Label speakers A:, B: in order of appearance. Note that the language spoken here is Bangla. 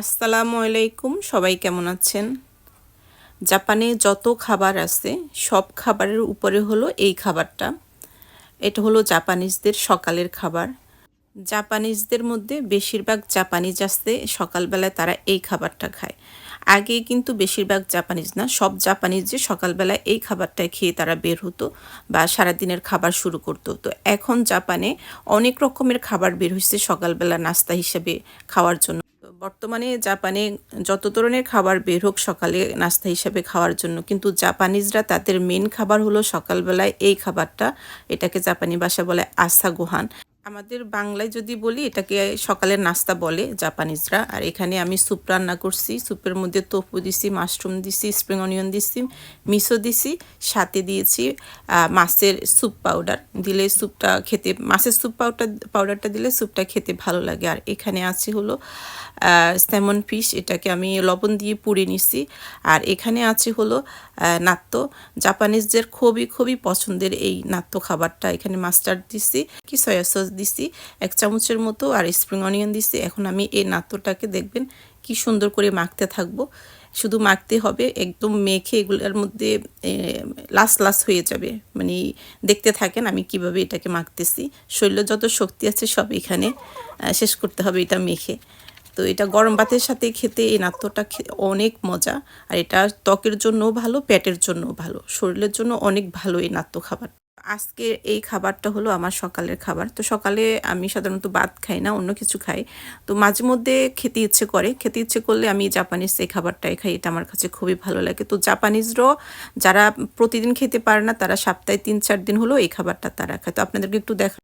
A: আসসালামু আলাইকুম, সবাই কেমন আছেন? জাপানে যত খাবার আছে সব খাবারের উপরে হলো এই খাবারটা। এটা হলো জাপানিজদের সকালের খাবার। জাপানিজদের মধ্যে বেশিরভাগ জাপানিজ আছে সকালবেলায় তারা এই খাবারটা খায়। আগে কিন্তু বেশিরভাগ জাপানিজ না, সব জাপানিজ যে সকালবেলায় এই খাবারটা খেয়ে তারা বের হতো বা সারাদিনের খাবার শুরু করতো। তো এখন জাপানে অনেক রকমের খাবার বের হয়েছে সকালবেলা নাস্তা হিসেবে খাওয়ার জন্য। তো বর্তমানে জাপানে যত ধরনের খাবার বের হোক সকালে নাস্তা হিসেবে খাওয়ার জন্য, কিন্তু জাপানিজরা তাদের মেন খাবার হলো সকালবেলায় এই খাবারটা। এটাকে জাপানি ভাষায় বলে আসা গোহান। আমাদের বাংলায় যদি বলি এটাকে সকালের নাস্তা বলে জাপানিজরা। আর এখানে আমি স্যুপ রান্না করছি। স্যুপের মধ্যে তোফু দিছি, মাশরুম দিছি, স্প্রিং অনিয়ন দিছি, মিসো দিছি, সাথে দিয়েছি মাছের স্যুপ পাউডার। দিলে স্যুপটা খেতে, মাছের স্যুপ পাউডারটা দিলে স্যুপটা খেতে ভালো লাগে। আর এখানে আছে হলো স্যামন ফিশ, এটাকে আমি লবণ দিয়ে পুড়ে নিছি। আর এখানে আছে হলো নাত্তো, জাপানিজদের খুবই খুবই পছন্দের এই নাত্তো খাবারটা। এখানে মাস্টার্ড দিছি, কি সয়া সস দিছি 1 চামচের মতো, আর স্প্রিং অনিয়ন দিছি। এখন আমি এই নাত্তোটাকে দেখবেন কি সুন্দর করে মাখতে থাকবো। শুধু মাখতে হবে, একদম মেখে এগুলোর মধ্যে লাস লাস হয়ে যাবে। মানে দেখতে থাকেন আমি কিভাবে এটাকে মাখতেছি। শরীরে যত শক্তি আছে সব এখানে শেষ করতে হবে এটা মেখে। তো এটা গরম ভাতের সাথে খেতে এই নাত্তোটা অনেক মজা। আর এটা ত্বকের জন্যও ভালো, পেটের জন্যও ভালো, শরীরের জন্য অনেক ভালো এই নাত্তো খাবার। আজকে এই খাবারটা হলো আমার সকালের খাবার। তো সকালে আমি সাধারণত ভাত খাই না, অন্য কিছু খাই। তো মাঝে মধ্যে খেতে ইচ্ছে করে, খেতে ইচ্ছে করলে আমি জাপানিজ এই খাবারটাই খাই। এটা আমার কাছে খুবই ভালো লাগে। তো জাপানিজরাও যারা প্রতিদিন খেতে পারে না, তারা সপ্তাহে 3-4 দিন হলো এই খাবারটা তারা খায়। তো আপনাদেরকে একটু দেখা